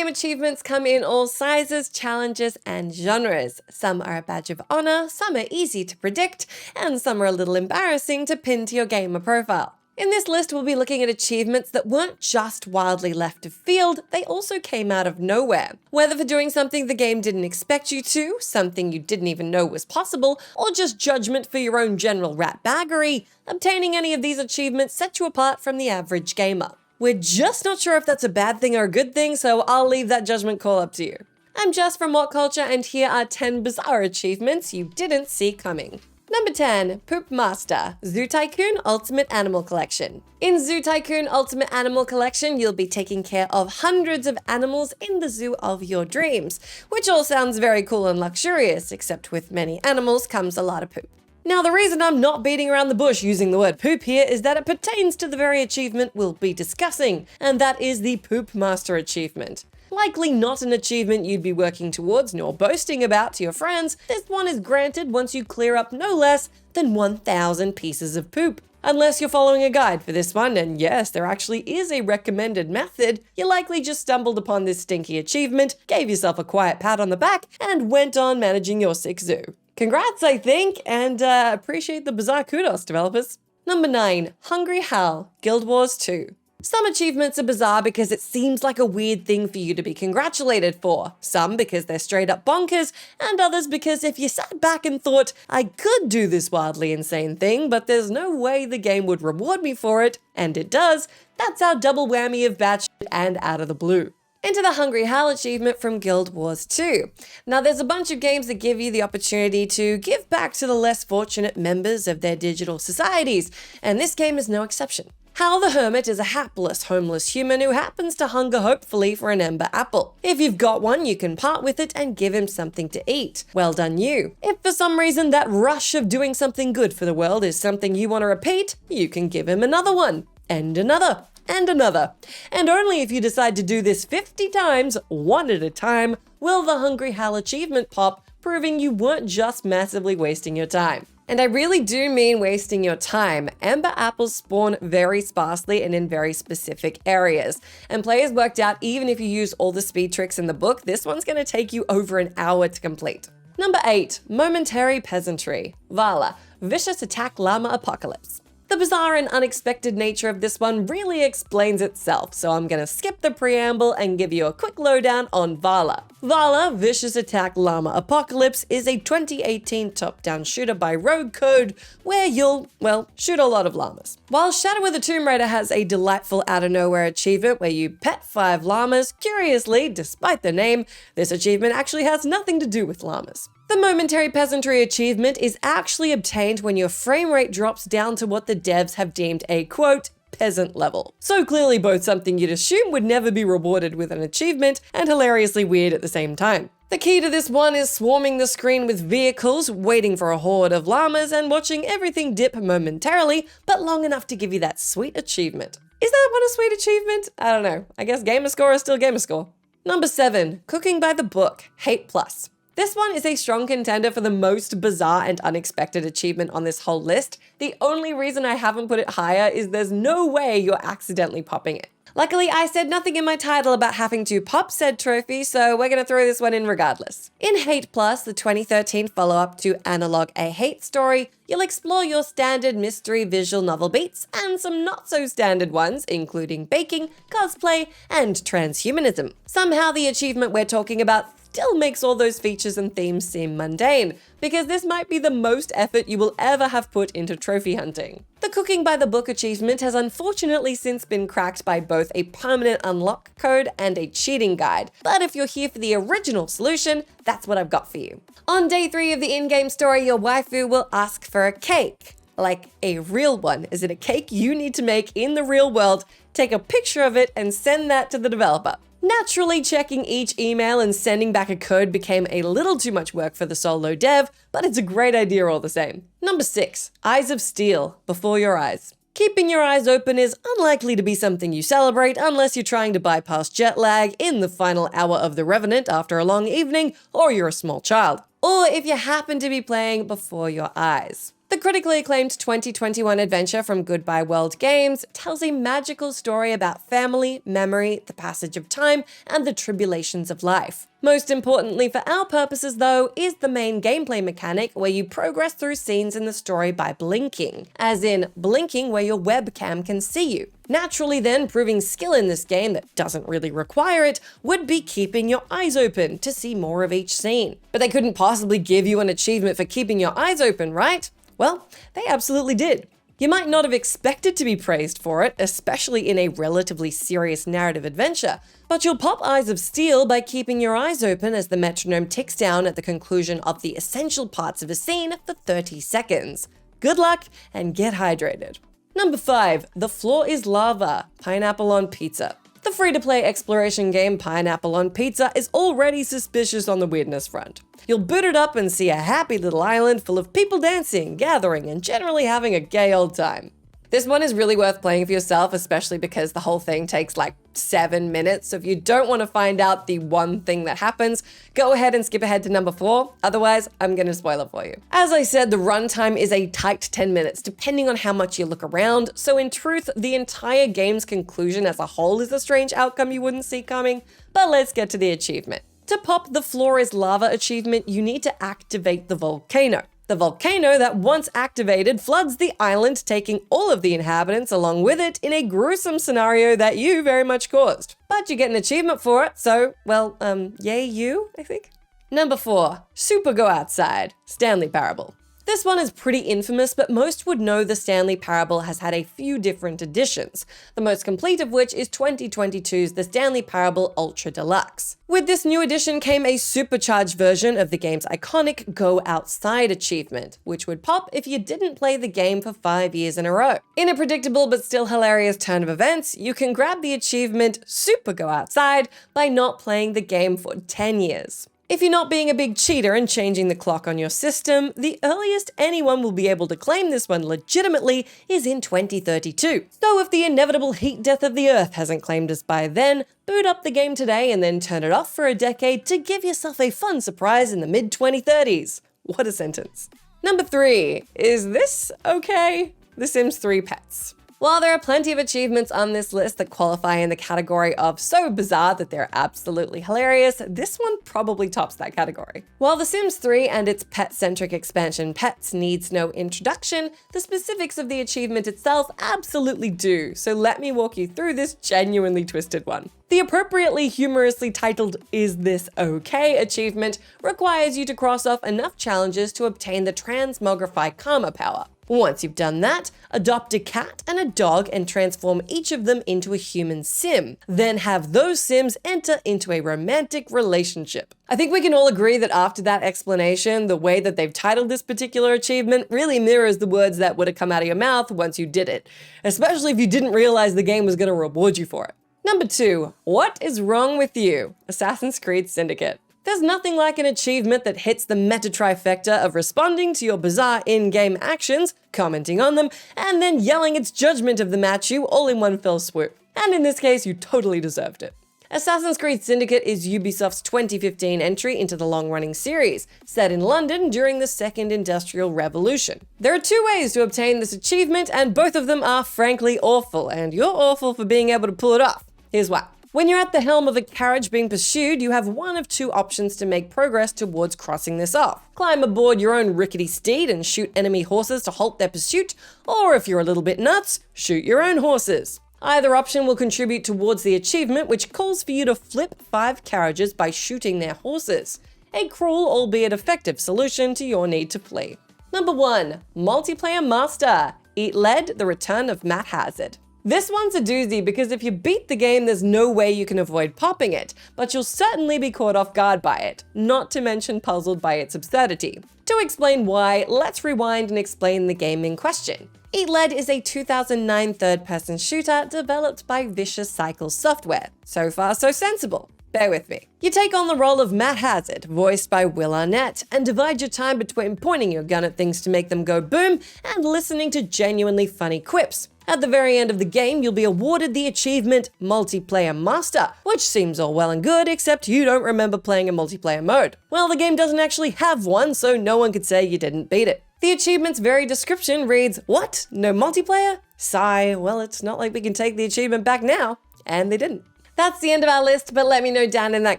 In-game achievements come in all sizes, challenges, and genres. Some are a badge of honor, some are easy to predict, and some are a little embarrassing to pin to your gamer profile. In this list, we'll be looking at achievements that weren't just wildly left of field, they also came out of nowhere. Whether for doing something the game didn't expect you to, something you didn't even know was possible, or just judgment for your own general ratbaggery, obtaining any of these achievements set you apart from the average gamer. We're just not sure if that's a bad thing or a good thing, so I'll leave that judgment call up to you. I'm Jess from WhatCulture, and here are 10 bizarre achievements you didn't see coming. Number 10, Poop Master, Zoo Tycoon Ultimate Animal Collection. In Zoo Tycoon Ultimate Animal Collection, you'll be taking care of hundreds of animals in the zoo of your dreams, which all sounds very cool and luxurious, except with many animals comes a lot of poop. Now, the reason I'm not beating around the bush using the word poop here is that it pertains to the very achievement we'll be discussing, and that is the Poop Master achievement. Likely not an achievement you'd be working towards nor boasting about to your friends, this one is granted once you clear up no less than 1,000 pieces of poop. Unless you're following a guide for this one, and yes, there actually is a recommended method, you likely just stumbled upon this stinky achievement, gave yourself a quiet pat on the back, and went on managing your sick zoo. Congrats, I think, and appreciate the bizarre kudos, developers. Number 9, Hungry Howl, Guild Wars 2. Some achievements are bizarre because it seems like a weird thing for you to be congratulated for. Some because they're straight up bonkers, and others because if you sat back and thought, I could do this wildly insane thing, but there's no way the game would reward me for it, and it does, that's our double whammy of batshit and out of the blue. Into the Hungry Howl achievement from Guild Wars 2. Now, there's a bunch of games that give you the opportunity to give back to the less fortunate members of their digital societies, and this game is no exception. Howl the Hermit is a hapless, homeless human who happens to hunger hopefully for an ember apple. If you've got one, you can part with it and give him something to eat. Well done you. If for some reason that rush of doing something good for the world is something you want to repeat, you can give him another one, and another, and another. And only if you decide to do this 50 times, one at a time, will the Hungry Howl achievement pop, proving you weren't just massively wasting your time. And I really do mean wasting your time. Ember apples spawn very sparsely and in very specific areas. And players worked out even if you use all the speed tricks in the book, this one's going to take you over an hour to complete. Number 8, Momentary Peasantry, Vala, Vicious Attack Llama Apocalypse. The bizarre and unexpected nature of this one really explains itself, so I'm gonna skip the preamble and give you a quick lowdown on Vala. Vala, Vicious Attack Llama Apocalypse is a 2018 top-down shooter by Rogue Code where you'll, well, shoot a lot of llamas. While Shadow of the Tomb Raider has a delightful out-of-nowhere achievement where you pet 5 llamas, curiously, despite the name, this achievement actually has nothing to do with llamas. The Momentary Peasantry achievement is actually obtained when your frame rate drops down to what the devs have deemed a, quote, peasant level. So clearly both something you'd assume would never be rewarded with an achievement and hilariously weird at the same time. The key to this one is swarming the screen with vehicles, waiting for a horde of llamas, and watching everything dip momentarily, but long enough to give you that sweet achievement. Is that one a sweet achievement? I don't know. I guess gamerscore is still gamerscore. Number 7, Cooking by the Book, Hate Plus. This one is a strong contender for the most bizarre and unexpected achievement on this whole list. The only reason I haven't put it higher is there's no way you're accidentally popping it. Luckily, I said nothing in my title about having to pop said trophy, so we're gonna throw this one in regardless. In Hate Plus, the 2013 follow-up to Analog A Hate Story, you'll explore your standard mystery visual novel beats and some not-so-standard ones, including baking, cosplay, and transhumanism. Somehow the achievement we're talking about still makes all those features and themes seem mundane, because this might be the most effort you will ever have put into trophy hunting. The Cooking by the Book achievement has unfortunately since been cracked by both a permanent unlock code and a cheating guide, but if you're here for the original solution, that's what I've got for you. On day 3 of the in-game story, your waifu will ask for a cake. Like a real one. Is it a cake you need to make in the real world, take a picture of it, and send that to the developer? Naturally, checking each email and sending back a code became a little too much work for the solo dev, but it's a great idea all the same. Number 6, Eyes of Steel, Before Your Eyes. Keeping your eyes open is unlikely to be something you celebrate unless you're trying to bypass jet lag in the final hour of The Revenant after a long evening, or you're a small child. Or if you happen to be playing Before Your Eyes. The critically acclaimed 2021 adventure from Goodbye World Games tells a magical story about family, memory, the passage of time, and the tribulations of life. Most importantly for our purposes, though, is the main gameplay mechanic where you progress through scenes in the story by blinking, as in blinking where your webcam can see you. Naturally then, proving skill in this game that doesn't really require it would be keeping your eyes open to see more of each scene. But they couldn't possibly give you an achievement for keeping your eyes open, right? Well, they absolutely did. You might not have expected to be praised for it, especially in a relatively serious narrative adventure, but you'll pop Eyes of Steel by keeping your eyes open as the metronome ticks down at the conclusion of the essential parts of a scene for 30 seconds. Good luck and get hydrated. Number 5, The Floor is Lava, Pineapple on Pizza. The free-to-play exploration game Pineapple on Pizza is already suspicious on the weirdness front. You'll boot it up and see a happy little island full of people dancing, gathering, and generally having a gay old time. This one is really worth playing for yourself, especially because the whole thing takes like 7 minutes, so if you don't want to find out the one thing that happens, go ahead and skip ahead to number 4, otherwise I'm gonna spoil it for you. As I said, the runtime is a tight 10 minutes, depending on how much you look around, so in truth, the entire game's conclusion as a whole is a strange outcome you wouldn't see coming, but let's get to the achievement. To pop the Floor is Lava achievement, you need to activate the volcano. The volcano that once activated floods the island, taking all of the inhabitants along with it in a gruesome scenario that you very much caused. But you get an achievement for it, so, well, yay you, I think. Number 4, Super Go Outside, Stanley Parable. This one is pretty infamous, but most would know the Stanley Parable has had a few different editions, the most complete of which is 2022's The Stanley Parable Ultra Deluxe. With this new edition came a supercharged version of the game's iconic Go Outside achievement, which would pop if you didn't play the game for 5 years in a row. In a predictable but still hilarious turn of events, you can grab the achievement Super Go Outside by not playing the game for 10 years. If you're not being a big cheater and changing the clock on your system, the earliest anyone will be able to claim this one legitimately is in 2032. So if the inevitable heat death of the Earth hasn't claimed us by then, boot up the game today and then turn it off for a decade to give yourself a fun surprise in the mid-2030s. What a sentence. Number 3, is this okay? The Sims 3 Pets. While there are plenty of achievements on this list that qualify in the category of so bizarre that they're absolutely hilarious, this one probably tops that category. While The Sims 3 and its pet-centric expansion Pets needs no introduction, the specifics of the achievement itself absolutely do, so let me walk you through this genuinely twisted one. The appropriately humorously titled Is This Okay achievement requires you to cross off enough challenges to obtain the Transmogrify Karma power. Once you've done that, adopt a cat and a dog and transform each of them into a human sim. Then have those sims enter into a romantic relationship. I think we can all agree that after that explanation, the way that they've titled this particular achievement really mirrors the words that would have come out of your mouth once you did it, especially if you didn't realize the game was going to reward you for it. Number 2, What is Wrong with You? Assassin's Creed Syndicate. There's nothing like an achievement that hits the meta trifecta of responding to your bizarre in-game actions, commenting on them, and then yelling its judgment of them at you all in one fell swoop. And in this case, you totally deserved it. Assassin's Creed Syndicate is Ubisoft's 2015 entry into the long-running series, set in London during the Second Industrial Revolution. There are 2 ways to obtain this achievement, and both of them are frankly awful, and you're awful for being able to pull it off. Here's why. When you're at the helm of a carriage being pursued, you have one of 2 options to make progress towards crossing this off. Climb aboard your own rickety steed and shoot enemy horses to halt their pursuit, or if you're a little bit nuts, shoot your own horses. Either option will contribute towards the achievement, which calls for you to flip 5 carriages by shooting their horses. A cruel, albeit effective solution to your need to flee. Number 1, Multiplayer Master, Eat Lead, The Return of Matt Hazard. This one's a doozy because if you beat the game, there's no way you can avoid popping it, but you'll certainly be caught off guard by it, not to mention puzzled by its absurdity. To explain why, let's rewind and explain the game in question. Eat Lead is a 2009 third-person shooter developed by Vicious Cycle Software. So far, so sensible. Bear with me. You take on the role of Matt Hazard, voiced by Will Arnett, and divide your time between pointing your gun at things to make them go boom and listening to genuinely funny quips. At the very end of the game, you'll be awarded the achievement Multiplayer Master, which seems all well and good, except you don't remember playing a multiplayer mode. Well, the game doesn't actually have one, so no one could say you didn't beat it. The achievement's very description reads, "What? No multiplayer? Sigh, well, it's not like we can take the achievement back now." And they didn't. That's the end of our list, but let me know down in that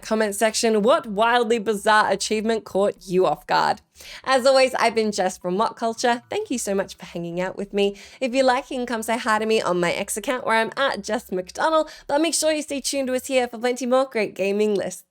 comment section what wildly bizarre achievement caught you off guard. As always, I've been Jess from WhatCulture. Thank you so much for hanging out with me. If you like, you can come say hi to me on my X account where I'm at Jess McDonald, but make sure you stay tuned to us here for plenty more great gaming lists.